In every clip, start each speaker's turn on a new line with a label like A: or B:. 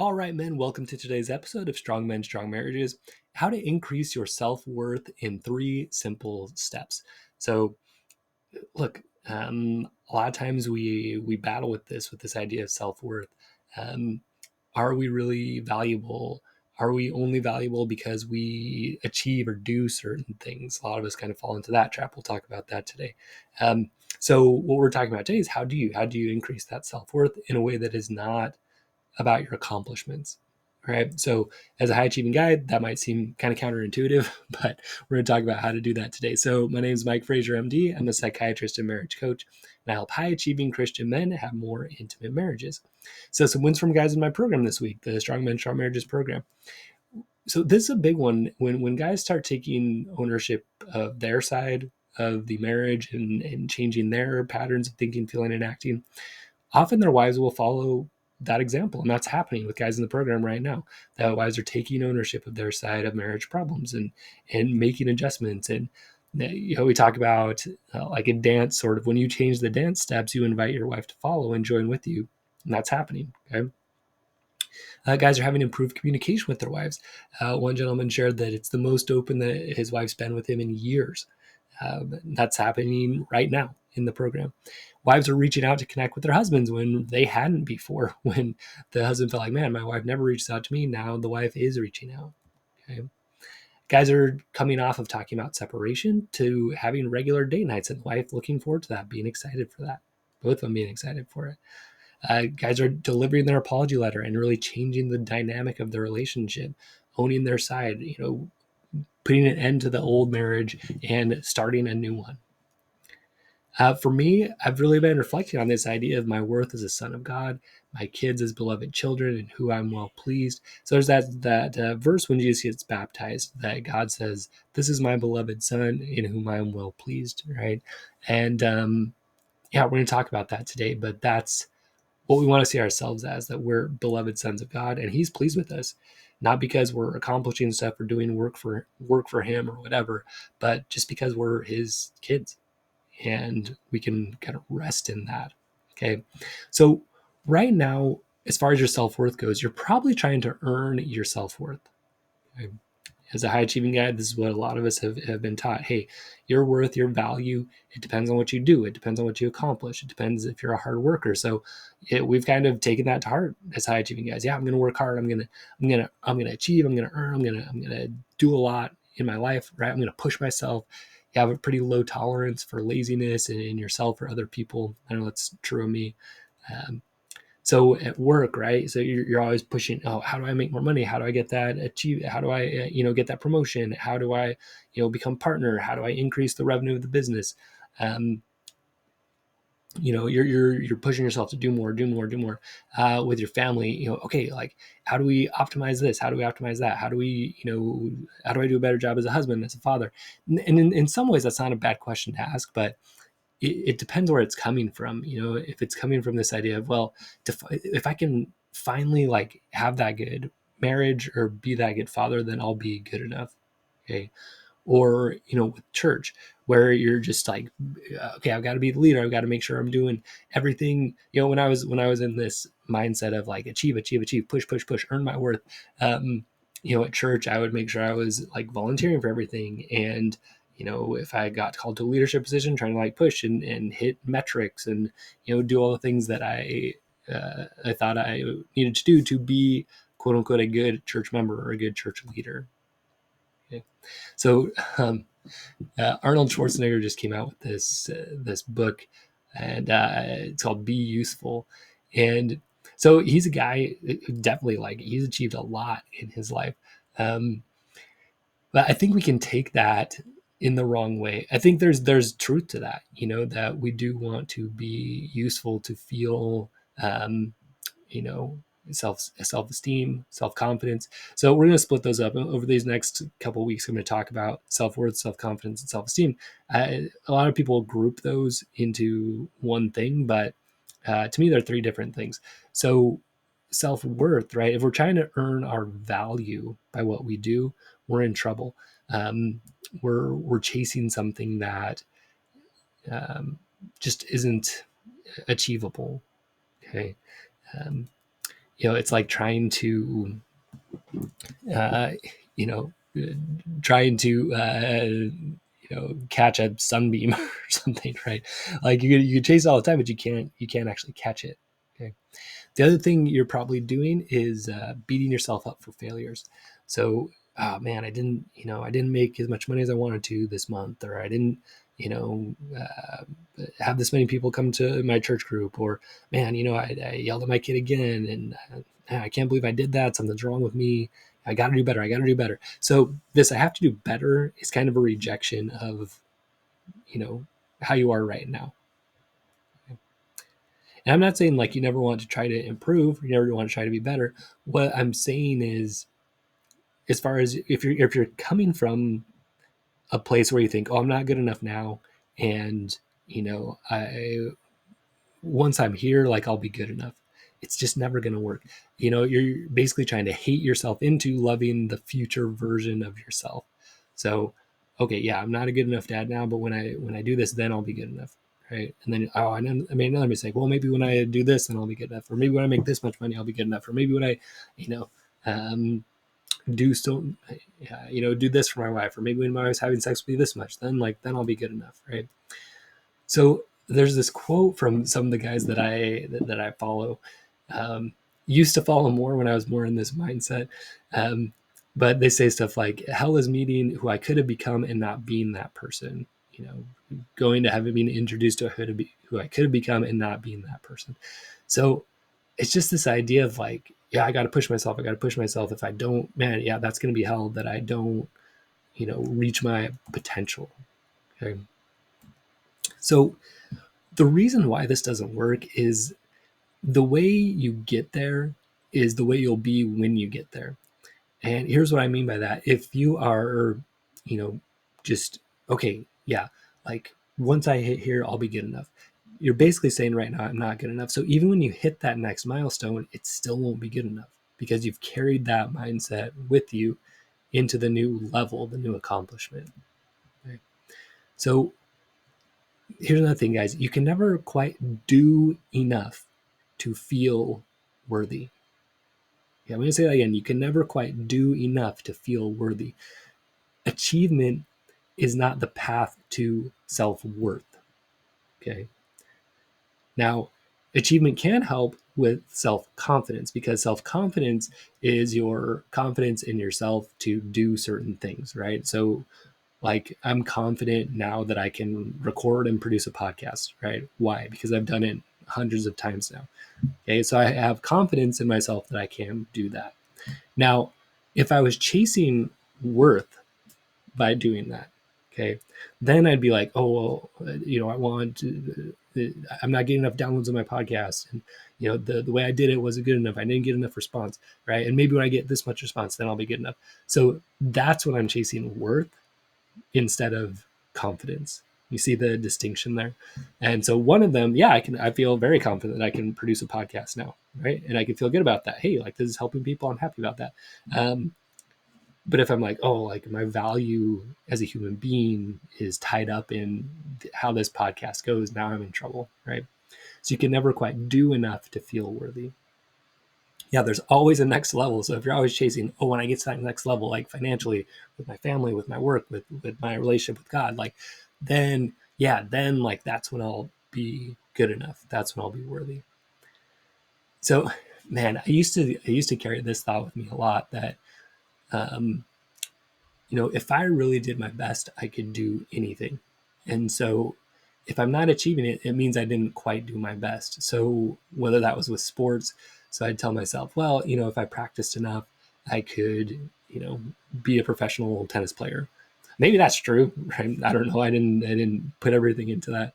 A: All right, men, welcome to today's episode of Strong Men, Strong Marriages, how to increase your self-worth in 3 simple steps. So look, a lot of times we battle with this idea of self-worth. Um, are we really valuable? Are we only valuable because we achieve or do certain things? A lot of us kind of fall into that trap. We'll talk about that today. Um, so what we're talking about today is how do you increase that self-worth in a way that is not about your accomplishments. Right. So, as a high achieving guy, that might seem kind of counterintuitive, but we're going to talk about how to do that today. So, my name is Mike Fraser, MD. I'm a psychiatrist and marriage coach, and I help high achieving Christian men have more intimate marriages. So, some wins from guys in my program this week, the Strong Men, Strong Marriages program. So, this is a big one when guys start taking ownership of their side of the marriage and changing their patterns of thinking, feeling, and acting. Often their wives will follow that example. And that's happening with guys in the program right now. That wives are taking ownership of their side of marriage problems and making adjustments. And we talk about like a dance, sort of when you change the dance steps, you invite your wife to follow and join with you. And that's happening. Okay. Guys are having improved communication with their wives. One gentleman shared that it's the most open that his wife's been with him in years. That's happening right now in the program. Wives are reaching out to connect with their husbands when they hadn't before, when the husband felt like, man, my wife never reaches out to me. Now the wife is reaching out. Okay. Guys are coming off of talking about separation to having regular date nights, and the wife looking forward to that, being excited for that. Both of them being excited for it. Guys are delivering their apology letter and really changing the dynamic of the relationship, owning their side, putting an end to the old marriage and starting a new one. For me, I've really been reflecting on this idea of my worth as a son of God, my kids as beloved children, and who I'm well pleased. So there's that verse when Jesus gets baptized that God says, "This is my beloved son in whom I am well pleased." Right, and we're going to talk about that today. But that's what we want to see ourselves as, that we're beloved sons of God, and He's pleased with us, not because we're accomplishing stuff or doing work for Him or whatever, but just because we're His kids and we can kind of rest in that. Okay. So right now, as far as your self-worth goes, you're probably trying to earn your self-worth. Okay? As a high achieving guy, this is what a lot of us have been taught. Hey, your worth, your value, it depends on what you do. It depends on what you accomplish. It depends if you're a hard worker. So we've kind of taken that to heart as high achieving guys. Yeah, I'm going to work hard. I'm going to achieve. I'm going to earn. I'm going to do a lot in my life, right? I'm going to push myself. You have a pretty low tolerance for laziness in yourself or other people. I know that's true of me. So at work, right? So you're always pushing, oh, how do I make more money? How do I get that achieve? How do I, get that promotion? How do I, become partner? How do I increase the revenue of the business? Um, you're pushing yourself to do more, with your family. Okay, like how do we optimize this? How do we optimize that? How do we, how do I do a better job as a husband, as a father? And in some ways, that's not a bad question to ask, but it depends where it's coming from. If it's coming from this idea of, well, if I can finally like have that good marriage or be that good father, then I'll be good enough. Okay. Or, with church, where you're just like, okay, I've got to be the leader. I've got to make sure I'm doing everything. When I was in this mindset of like achieve, push, earn my worth. At church, I would make sure I was like volunteering for everything. And, if I got called to a leadership position, trying to like push and hit metrics and, do all the things that I thought I needed to do to be quote unquote a good church member or a good church leader. Okay. So Arnold Schwarzenegger just came out with this book, and it's called "Be Useful." And so he's a guy who definitely he's achieved a lot in his life, um, but I think we can take that in the wrong way. I think there's truth to that. That we do want to be useful, to feel you know, self-esteem, self-confidence. So we're going to split those up over these next couple of weeks. I'm going to talk about self-worth, self-confidence, and self-esteem. A lot of people group those into one thing, but to me, they're 3 different things. So self-worth, right? If we're trying to earn our value by what we do, we're in trouble. We're chasing something that just isn't achievable. Okay. Um, it's like trying to, uh, you know, trying to, catch a sunbeam or something, right? Like you chase it all the time, but you can't actually catch it. Okay. The other thing you're probably doing is beating yourself up for failures. So, oh man, I didn't make as much money as I wanted to this month, or I didn't, have this many people come to my church group, or man, I yelled at my kid again, and I can't believe I did that. Something's wrong with me. I got to do better. I got to do better. So this I have to do better is kind of a rejection of, you know, how you are right now. And I'm not saying like you never want to try to improve, you never want to try to be better. What I'm saying is, as far as if you're coming from a place where you think, oh, I'm not good enough now, and I once I'm here, like I'll be good enough. It's just never going to work. You're basically trying to hate yourself into loving the future version of yourself. So, okay, yeah, I'm not a good enough dad now, but when I do this, then I'll be good enough, right? And then I made another mistake. Well, maybe when I do this, then I'll be good enough, or maybe when I make this much money, I'll be good enough, or maybe when I, you know, um, do so, do this for my wife, or maybe when my wife's having sex with me this much, then I'll be good enough, right? So there's this quote from some of the guys that I follow. Um, Used to follow more when I was more in this mindset, um, but they say stuff like, "Hell is meeting who I could have become and not being that person." Going to heaven, being introduced to who I could have become and not being that person. So it's just this idea of like, yeah, I got to push myself. I got to push myself. If I don't, man, yeah, that's going to be hell that I don't, reach my potential. Okay. So the reason why this doesn't work is the way you get there is the way you'll be when you get there. And here's what I mean by that. If you are, just, okay, yeah, like once I hit here, I'll be good enough. You're basically saying right now, I'm not good enough. So even when you hit that next milestone, it still won't be good enough because you've carried that mindset with you into the new level, the new accomplishment. Right? So here's another thing, guys. You can never quite do enough to feel worthy. Yeah, I'm going to say that again. You can never quite do enough to feel worthy. Achievement is not the path to self worth. Okay. Now, achievement can help with self confidence because self confidence is your confidence in yourself to do certain things, right? So, like, I'm confident now that I can record and produce a podcast, right? Why? Because I've done it hundreds of times now. Okay. So, I have confidence in myself that I can do that. Now, if I was chasing worth by doing that, okay, then I'd be like, oh, well, I want to, I'm not getting enough downloads on my podcast. And, the way I did it wasn't good enough. I didn't get enough response, right? And maybe when I get this much response, then I'll be good enough. So that's what I'm chasing, worth instead of confidence. You see the distinction there? And so one of them, yeah, I feel very confident that I can produce a podcast now, right? And I can feel good about that. Hey, like this is helping people. I'm happy about that. But if I'm like, oh, like my value as a human being is tied up in how this podcast goes, now I'm in trouble, right? So you can never quite do enough to feel worthy. Yeah, there's always a next level. So if you're always chasing, oh, when I get to that next level, like financially, with my family, with my work, with my relationship with God, like then like that's when I'll be good enough. That's when I'll be worthy. So, man, I used to carry this thought with me a lot that um, if I really did my best, I could do anything. And so if I'm not achieving it, it means I didn't quite do my best. So whether that was with sports, so I'd tell myself, well, if I practiced enough, I could, be a professional tennis player. Maybe that's true, right? I don't know. I didn't put everything into that.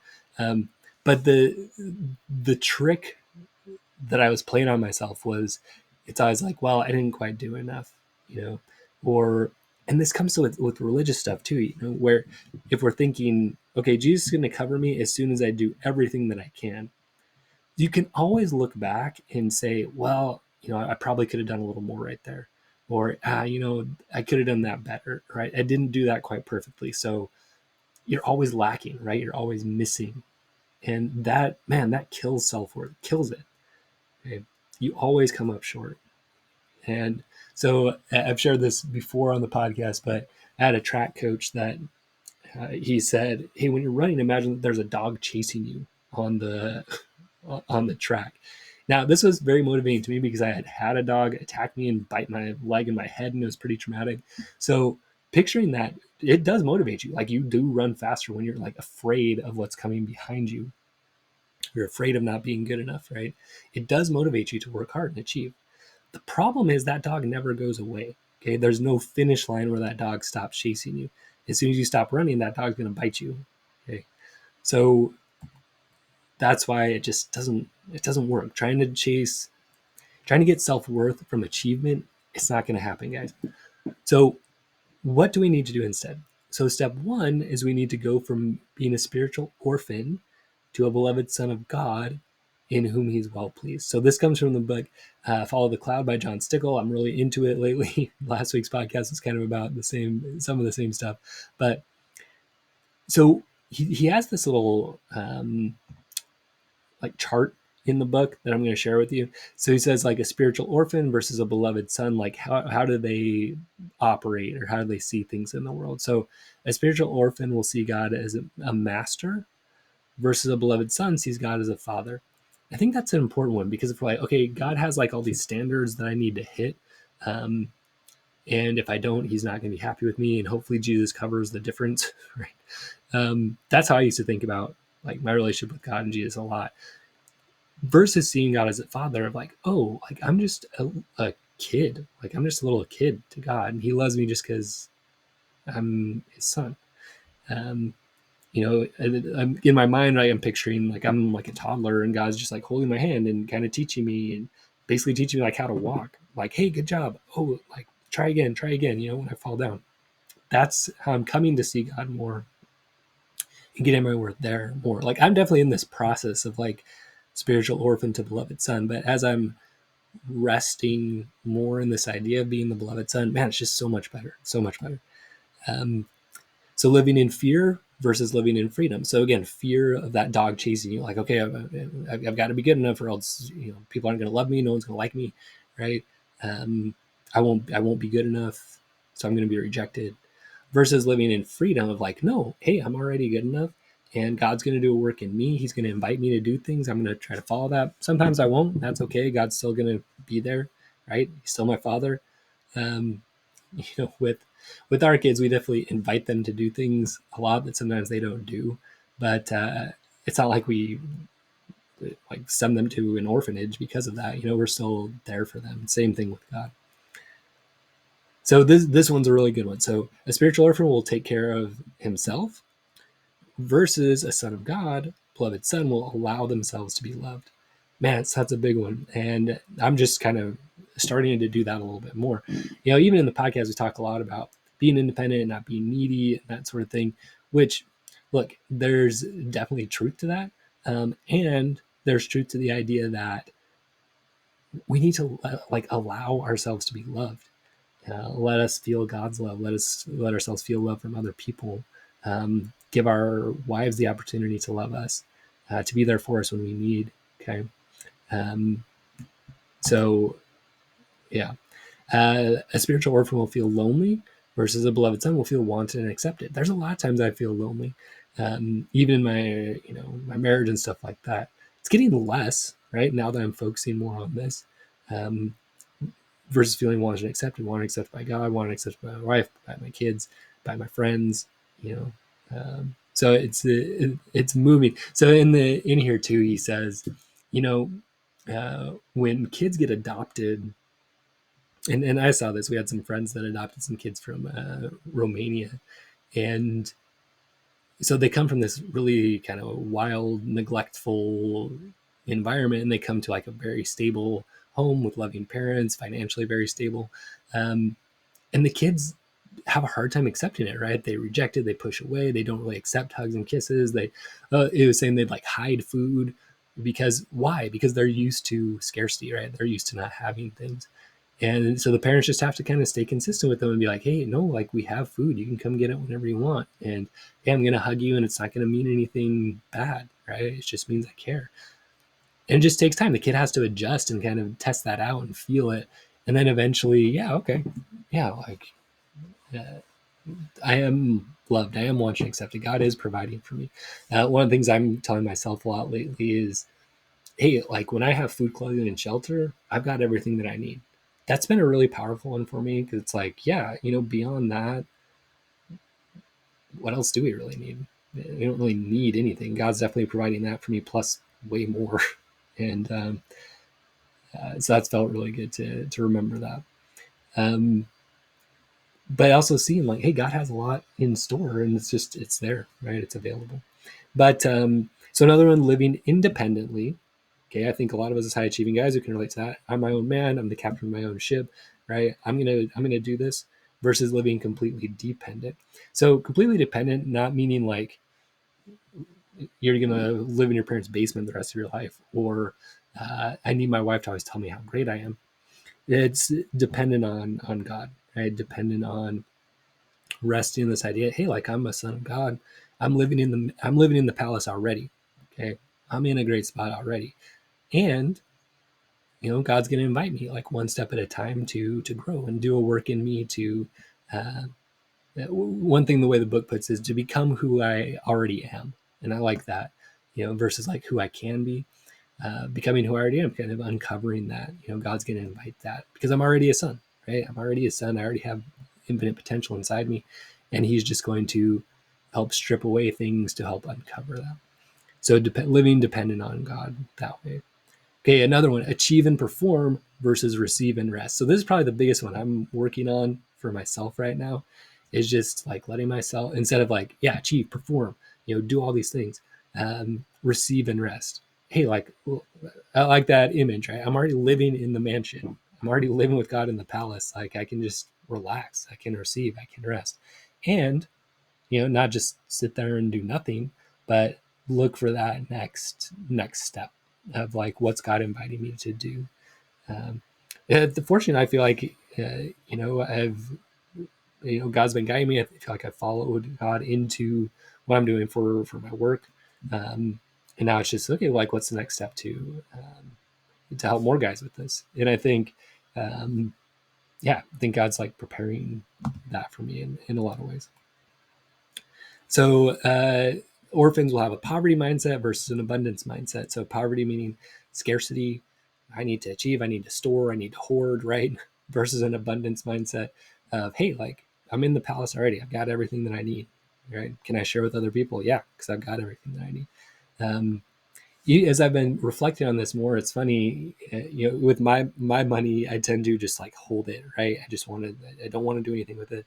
A: But the trick that I was playing on myself was it's always like, well, I didn't quite do enough, you know, or and this comes to with religious stuff too, where if we're thinking, okay, Jesus is going to cover me as soon as I do everything that I can, you can always look back and say, well, I probably could have done a little more right there, or I could have done that better, right? I didn't do that quite perfectly, so you're always lacking, right? You're always missing, and that, man, that kills self-worth, kills it. Okay. you always come up short. And so I've shared this before on the podcast, but I had a track coach that he said, "Hey, when you're running, imagine that there's a dog chasing you on the track." Now, this was very motivating to me because I had had a dog attack me and bite my leg and my head, and it was pretty traumatic. So picturing that, it does motivate you. Like, you do run faster when you're like afraid of what's coming behind you. You're afraid of not being good enough, right? It does motivate you to work hard and achieve. The problem is that dog never goes away. Okay, there's no finish line where that dog stops chasing you. As soon as you stop running, that dog's going to bite you. Okay, so that's why it doesn't work. Trying to get self-worth from achievement, it's not going to happen, guys. So what do we need to do instead? So step one is we need to go from being a spiritual orphan to a beloved son of God in whom he's well pleased. So this comes from the book Follow the Cloud by John Stickle. I'm really into it lately. Last week's podcast was kind of about some of the same stuff. But so he has this little like chart in the book that I'm going to share with you. So he says like a spiritual orphan versus a beloved son, like how do they operate or how do they see things in the world? So a spiritual orphan will see God as a master versus a beloved son sees God as a father. I think that's an important one because if we're like, okay, God has like all these standards that I need to hit. And if I don't, he's not going to be happy with me. And hopefully Jesus covers the difference, right? That's how I used to think about like my relationship with God and Jesus a lot versus seeing God as a father of like, oh, like I'm just a kid. Like I'm just a little kid to God. And he loves me just because I'm his son. Um, in my mind, I am picturing like I'm like a toddler and God's just like holding my hand and kind of teaching me and basically teaching me like how to walk. Like, hey, good job. Oh, like try again, when I fall down. That's how I'm coming to see God more and getting my worth there more. Like I'm definitely in this process of like spiritual orphan to beloved son, but as I'm resting more in this idea of being the beloved son, man, it's just so much better, so much better. Um, So living in fear versus living in freedom. So again, fear of that dog chasing you, like, okay, I've got to be good enough, or else people aren't going to love me, no one's going to like me, right? Um, I won't be good enough, so I'm going to be rejected. Versus living in freedom of like, no, hey, I'm already good enough, and God's going to do a work in me. He's going to invite me to do things. I'm going to try to follow that. Sometimes I won't. That's okay. God's still going to be there, right? He's still my father. Um, with our kids, we definitely invite them to do things a lot that sometimes they don't do, but it's not like we like send them to an orphanage because of that. We're still there for them. Same thing with God. So this one's a really good one. So a spiritual orphan will take care of himself versus a son of God, beloved son, will allow themselves to be loved. Man, that's a big one. And I'm just kind of starting to do that a little bit more. Even in the podcast, we talk a lot about being independent and not being needy and that sort of thing, which, look, there's definitely truth to that. And there's truth to the idea that we need to like allow ourselves to be loved. Let us feel God's love. Let ourselves feel love from other people. Give our wives the opportunity to love us, to be there for us when we need. Okay. Um, so yeah, a spiritual orphan will feel lonely versus a beloved son will feel wanted and accepted. There's a lot of times I feel lonely, even in my marriage and stuff like that. It's getting less right now that I'm focusing more on this. Um, Versus feeling wanted and accepted by God, wanted and accepted by my wife, by my kids, by my friends, you know. So it's moving. So in here too, he says, when kids get adopted, and I saw this. We had some friends that adopted some kids from Romania, and so they come from this really kind of wild, neglectful environment, and they come to like a very stable home with loving parents, financially very stable. Um, and the kids have a hard time accepting it, right? They reject it, they push away, they don't really accept hugs and kisses. It was saying they'd like hide food because why? Because they're used to scarcity, right? They're used to not having things. And so the parents just have to kind of stay consistent with them and be like, hey, no, like we have food. You can come get it whenever you want. And hey, I'm going to hug you and it's not going to mean anything bad, right? It just means I care. And it just takes time. The kid has to adjust and kind of test that out and feel it. And then eventually, yeah, okay. Yeah, like uh, I am loved. I am wanted and accepted. God is providing for me. One of the things I'm telling myself a lot lately is, hey, like when I have food, clothing, and shelter, I've got everything that I need. That's been a really powerful one for me because it's like, yeah, beyond that, what else do we really need? We don't really need anything. God's definitely providing that for me, plus way more. And so that's felt really good to remember that. Um, but also seeing like, hey, God has a lot in store, and it's there, right? It's available. But so another one, living independently. Okay, I think a lot of us as high achieving guys who can relate to that. I'm my own man. I'm the captain of my own ship, right? I'm gonna do this versus living completely dependent. So completely dependent, not meaning like you're gonna live in your parents' basement the rest of your life, or I need my wife to always tell me how great I am. It's dependent on God, right? Dependent on resting in this idea. Hey, like I'm a son of God. I'm living in the palace already. Okay, I'm in a great spot already, and God's going to invite me like one step at a time to grow and do a work in me to. Uh, One thing the way the book puts is to become who I already am, and I like that. Versus like who I can be. Becoming who I already am, kind of uncovering that. God's going to invite that because I'm already a son, right? I'm already a son. I already have infinite potential inside me, and He's just going to help strip away things to help uncover that. So living dependent on God that way. Okay, another one, achieve and perform versus receive and rest. So this is probably the biggest one I'm working on for myself right now, is just like letting myself, instead of like, yeah, achieve, perform, do all these things, receive and rest. Hey, like, I like that image, right? I'm already living in the mansion. I'm already living with God in the palace. Like I can just relax. I can receive. I can rest. And, not just sit there and do nothing, but look for that next step of like what's God inviting me to do. Fortunately, I feel like I've God's been guiding me. I feel like I followed God into what I'm doing for my work, and now it's just okay. Like, what's the next step to help more guys with this? And I think, yeah, I think God's like preparing that for me in a lot of ways. So orphans will have a poverty mindset versus an abundance mindset. So poverty meaning scarcity. I need to achieve, I need to store, I need to hoard, right? Versus an abundance mindset of, hey, like I'm in the palace already. I've got everything that I need, right? Can I share with other people? Yeah, because I've got everything that I need. As I've been reflecting on this more, it's funny, with my money, I tend to just like hold it, right? I don't want to do anything with it.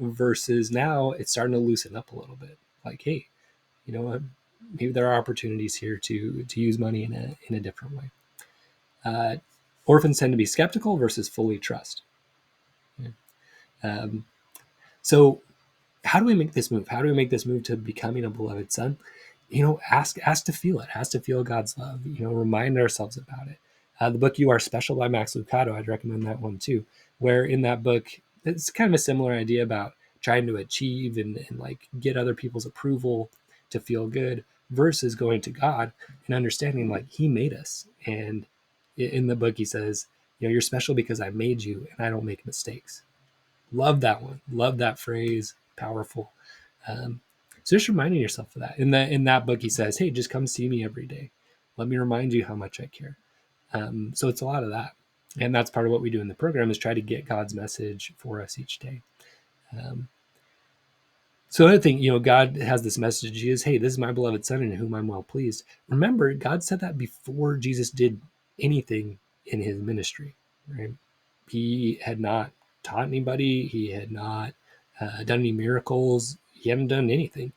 A: Versus now it's starting to loosen up a little bit. Like, hey, you know what? Maybe there are opportunities here to use money in a different way. Uh, Orphans tend to be skeptical versus fully trust. Yeah. So how do we make this move? How do we make this move to becoming a beloved son? Ask to feel it. Ask to feel God's love. Remind ourselves about it. The book "You Are Special" by Max Lucado, I'd recommend that one too. Where in that book, it's kind of a similar idea about trying to achieve and like get other people's approval to feel good versus going to God and understanding like He made us. And in the book, he says, you're special because I made you, and I don't make mistakes. Love that one. Love that phrase. Powerful. Um, so just reminding yourself of that. In that book, he says, "Hey, just come see me every day. Let me remind you how much I care." So it's a lot of that, and that's part of what we do in the program is try to get God's message for us each day. Um, so another thing, God has this message. He is, "Hey, this is my beloved son in whom I'm well pleased." Remember, God said that before Jesus did anything in his ministry. Right? He had not taught anybody. He had not done any miracles. He hadn't done anything,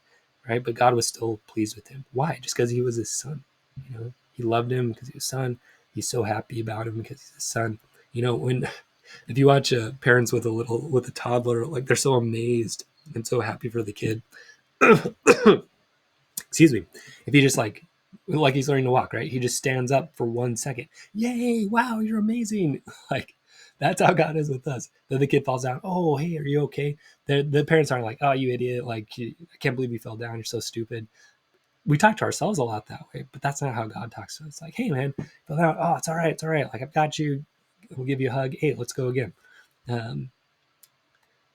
A: right? But God was still pleased with him. Why? Just because he was his son. He loved him because he was his son. He's so happy about him because he's his son. When if you watch parents with a toddler, like they're so amazed and so happy for the kid. Excuse me. If he just like he's learning to walk, right? He just stands up for 1 second. Yay! Wow, you're amazing! Like that's how God is with us. Then the kid falls down. Oh, hey, are you okay? The parents aren't like, oh, you idiot! Like I can't believe you fell down. You're so stupid. we talk to ourselves a lot that way, but that's not how God talks to us. Like, hey man, oh, it's all right, it's all right. Like, I've got you. We'll give you a hug. Hey, let's go again. Um,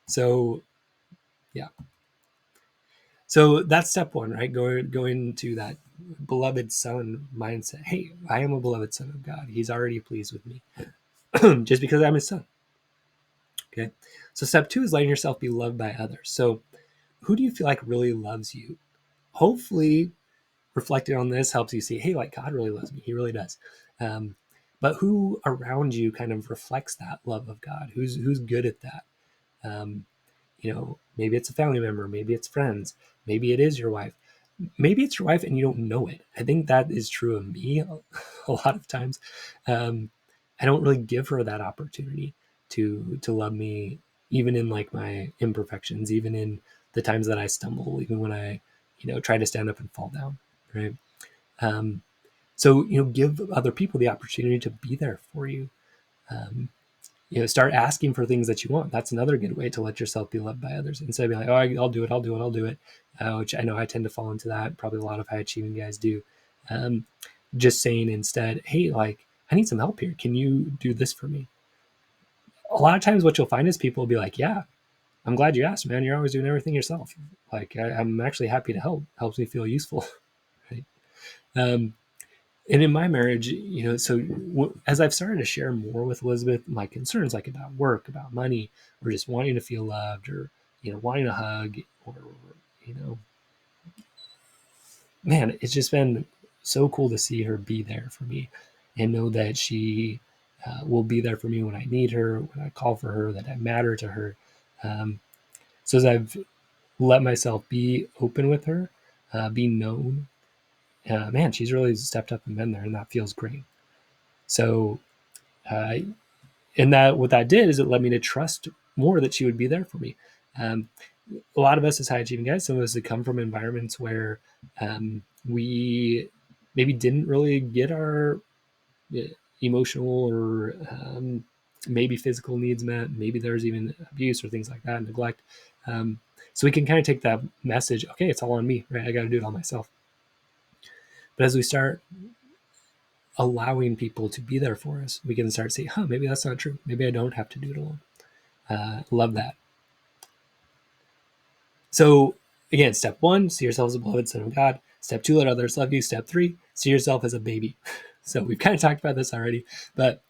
A: so yeah, so that's step one, right? Going to that beloved son mindset. Hey, I am a beloved son of God. He's already pleased with me, just because I'm his son. Okay. So step two is letting yourself be loved by others. So who do you feel like really loves you? Hopefully, reflecting on this helps you see, hey, like God really loves me. He really does. Um, but who around you kind of reflects that love of God? Who's good at that? Um, maybe it's a family member, maybe it's friends, maybe it is your wife, maybe it's your wife and you don't know it. I think that is true of me a lot of times. I don't really give her that opportunity to love me, even in like my imperfections, even in the times that I stumble, even when I try to stand up and fall down, right? um, so give other people the opportunity to be there for you. um, start asking for things that you want. That's another good way to let yourself be loved by others, instead of being like, oh, I'll do it, I'll do it, which I know I tend to fall into that. Probably a lot of high achieving guys do. um, just saying instead, hey, like, I need some help here, can you do this for me? A lot of times what you'll find is people will be like, yeah, I'm glad you asked, man, you're always doing everything yourself. Like, I'm actually happy to help. Helps me feel useful. Right? And in my marriage, so as I've started to share more with Elizabeth my concerns, like about work, about money, or just wanting to feel loved, or wanting a hug, or you know man, it's just been so cool to see her be there for me, and know that she will be there for me when I need her, when I call for her, that I matter to her. um, so as I've let myself be open with her, be known, man, she's really stepped up and been there, and that feels great. So uh, and that what that did is it led me to trust more that she would be there for me. Um, a lot of us as high achieving guys, some of us had come from environments where we maybe didn't really get our uh, emotional or maybe physical needs met. Maybe there's even abuse or things like that, neglect. Um, so we can kind of take that message, okay, it's all on me, right? I got to do it all myself. But as we start allowing people to be there for us, we can start saying, huh, maybe that's not true. Maybe I don't have to do it alone. Love that. So again, step one, see yourself as a beloved son of God. Step two, let others love you. Step three, see yourself as a baby. So we've kind of talked about this already, but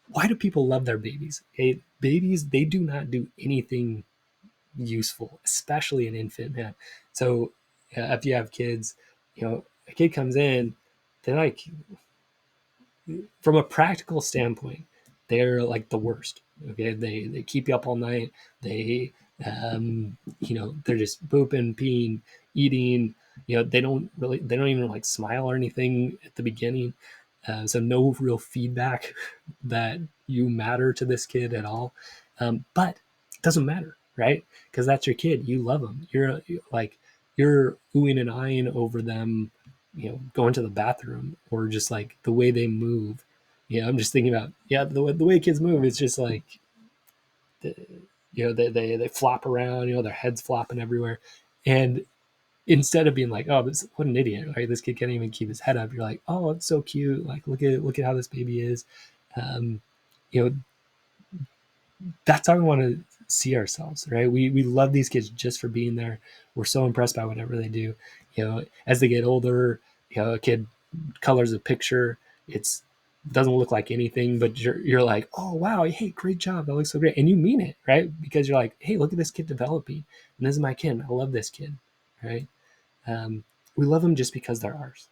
A: why do people love their babies? Okay, babies, they do not do anything useful, especially an infant, man. So if you have kids, a kid comes in, they're like, from a practical standpoint, they're like the worst. Okay, they keep you up all night. They they're just pooping, peeing, eating. They don't even like smile or anything at the beginning. So no real feedback that you matter to this kid at all. But it doesn't matter, right? Because that's your kid. You love them. You're oohing and eyeing over them, going to the bathroom, or just like the way they move. I'm just thinking about, the way kids move. It's just like, they flop around, their heads flopping everywhere. And instead of being like, oh, what an idiot, right? This kid can't even keep his head up. You're like, oh, it's so cute. Like, look at how this baby is. Um, you know, that's how we want to see ourselves, right? We love these kids just for being there. We're so impressed by whatever they do. As they get older, a kid colors a picture. It's doesn't look like anything, but you're like, oh wow, hey, great job, that looks so great, and you mean it, right? Because you're like, hey, look at this kid developing, and this is my kid. I love this kid, right? We love them just because they're ours,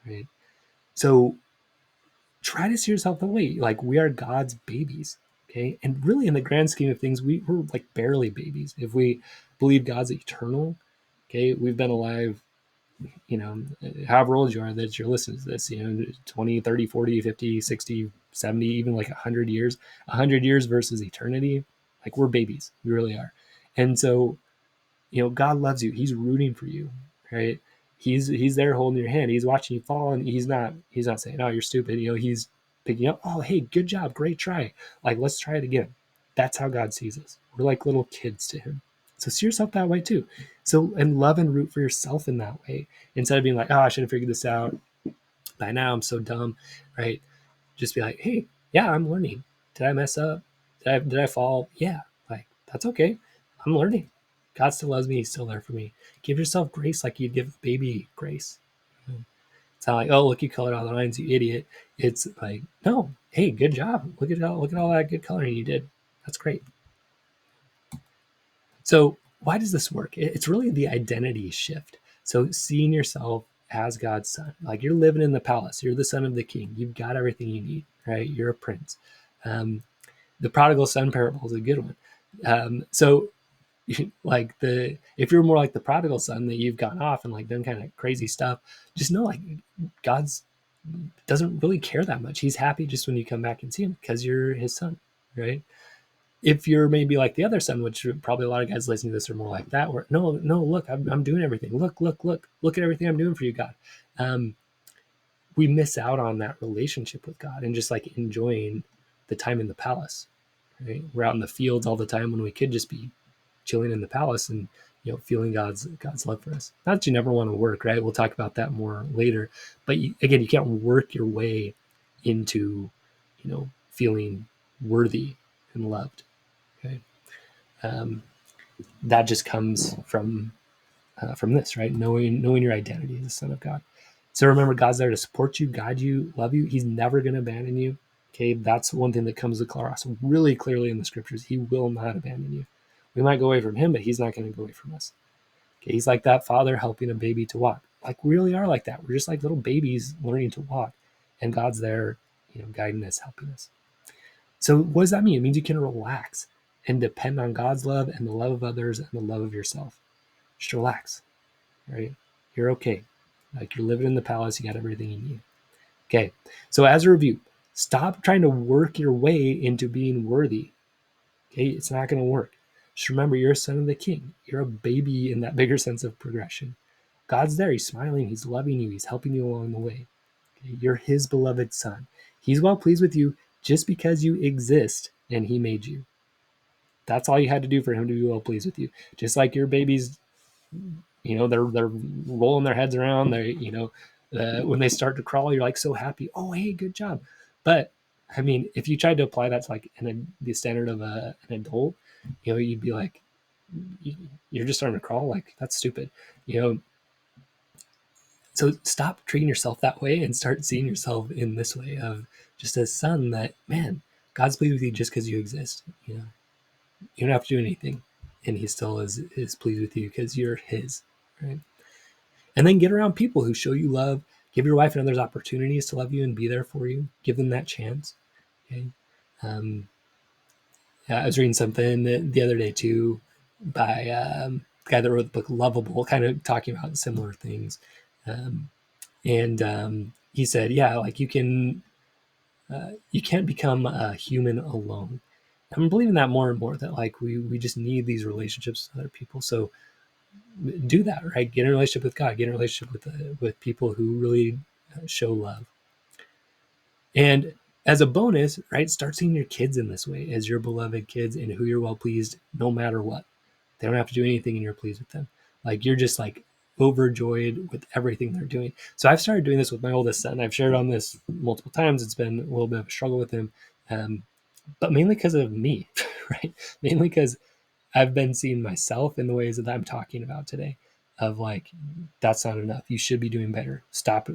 A: right? So try to see yourself that way. Like, we are God's babies, okay? And really, in the grand scheme of things, we're like barely babies. If we believe God's eternal, okay, we've been alive, however old you are that you're listening to this, 20, 30, 40, 50, 60, 70, even like 100 years. 100 years versus eternity, like, we're babies. We really are. And so, God loves you. He's rooting for you, right? He's there holding your hand. He's watching you fall, and he's not saying, "Oh, you're stupid." He's picking up. "Oh, hey, good job, great try. Like, let's try it again." That's how God sees us. We're like little kids to him. So see yourself that way too. So, and love and root for yourself in that way, instead of being like, oh, I should have figured this out by now. I'm so dumb, right? Just be like, hey, yeah, I'm learning. Did I mess up? Did I fall? Yeah, like that's okay. I'm learning. God still loves me. He's still there for me. Give yourself grace like you'd give a baby grace. It's not like, oh, look, you colored all the lines, you idiot. It's like, no, hey, good job. Look at all that good coloring you did. That's great. So why does this work? It's really the identity shift. So seeing yourself as God's son, like you're living in the palace, you're the son of the king, you've got everything you need, right? You're a prince. The prodigal son parable is a good one. So like the if you're more like the prodigal son that you've gone off and like done kind of crazy stuff, just know like God's doesn't really care that much. He's happy just when you come back and see him because you're his son, right? If you're maybe like the other son, which probably a lot of guys listening to this are more like that, where no, look, I'm doing everything. Look at everything I'm doing for you, God. Um, we miss out on that relationship with God and just like enjoying the time in the palace. Right? We're out in the fields all the time when we could just be chilling in the palace and feeling God's love for us. Not that you never want to work, right? We'll talk about that more later. But again, you can't work your way into feeling worthy and loved. Okay, um, that just comes from this, right? Knowing your identity as a son of God. So remember, God's there to support you, guide you, love you. He's never going to abandon you. Okay, that's one thing that comes across really clearly in the scriptures. He will not abandon you. We might go away from him, but he's not going to go away from us. Okay, he's like that father helping a baby to walk. Like we really are like that. We're just like little babies learning to walk, and God's there, guiding us, helping us. So what does that mean? It means you can relax and depend on God's love and the love of others and the love of yourself. Just relax, right? You're okay. Like you're living in the palace, you got everything you need. Okay. So as a review, stop trying to work your way into being worthy. Okay, it's not going to work. Just remember, you're a son of the king. You're a baby in that bigger sense of progression. God's there. He's smiling. He's loving you. He's helping you along the way. Okay? You're his beloved son. He's well pleased with you just because you exist and he made you. That's all you had to do for him to be well pleased with you. Just like your babies, they're rolling their heads around. When they start to crawl, you're like so happy. Oh, hey, good job. But I mean, if you tried to apply that to like the standard of an adult, you'd be like, you're just starting to crawl. Like that's stupid. You know, so stop treating yourself that way and start seeing yourself in this way of just a son that, man, God's pleased with you just because you exist. You don't have to do anything, and he still is pleased with you because you're his, right? And then get around people who show you love. Give your wife and others opportunities to love you and be there for you. Give them that chance. Okay. Um, I was reading something the other day too by the guy that wrote the book Lovable, kind of talking about similar things. And he said, yeah, like you can't become a human alone. I'm believing that more and more, that like we just need these relationships with other people. So do that, right? Get in a relationship with God, get in a relationship with people who really show love. And as a bonus, right, start seeing your kids in this way as your beloved kids and who you're well pleased no matter what. They don't have to do anything and you're pleased with them. Like you're just like overjoyed with everything they're doing. So I've started doing this with my oldest son. I've shared on this multiple times. It's been a little bit of a struggle with him, but mainly because of me, right? Mainly because I've been seeing myself in the ways that I'm talking about today of like, that's not enough. You should be doing better. Stop,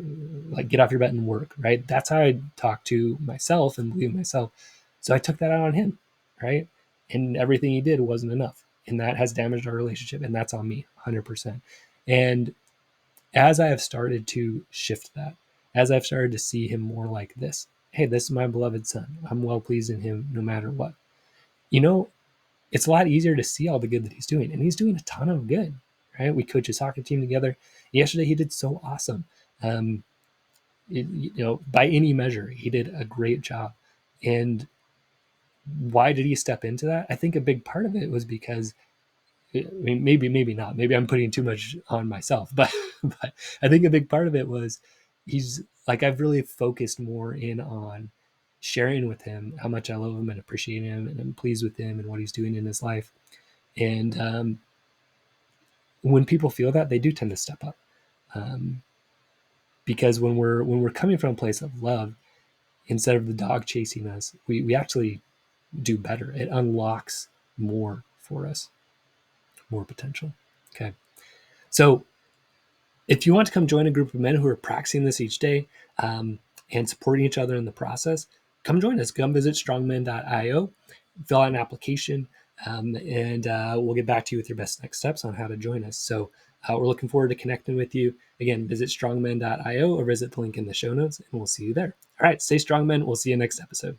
A: like get off your butt and work, right? That's how I talk to myself and believe myself. So I took that out on him, right? And everything he did wasn't enough. And that has damaged our relationship. And that's on me 100%. And as I have started to shift that, as I've started to see him more like this, hey, this is my beloved son. I'm well pleased in him no matter what. You know, it's a lot easier to see all the good that he's doing. And he's doing a ton of good, right? We coach a soccer team together. Yesterday, he did so awesome. Um, by any measure, he did a great job. And why did he step into that? I think a big part of it was because, I mean, maybe not. Maybe I'm putting too much on myself, but I think a big part of it was he's like, I've really focused more in on sharing with him how much I love him and appreciate him and I'm pleased with him and what he's doing in his life. And when people feel that, they do tend to step up. Because when we're coming from a place of love, instead of the dog chasing us, we actually do better. It unlocks more for us, more potential. Okay. So if you want to come join a group of men who are practicing this each day, and supporting each other in the process, come join us. Come visit strongmen.io, fill out an application, and we'll get back to you with your best next steps on how to join us. So we're looking forward to connecting with you. Again, visit strongmen.io or visit the link in the show notes, and we'll see you there. All right, stay strong, men. We'll see you next episode.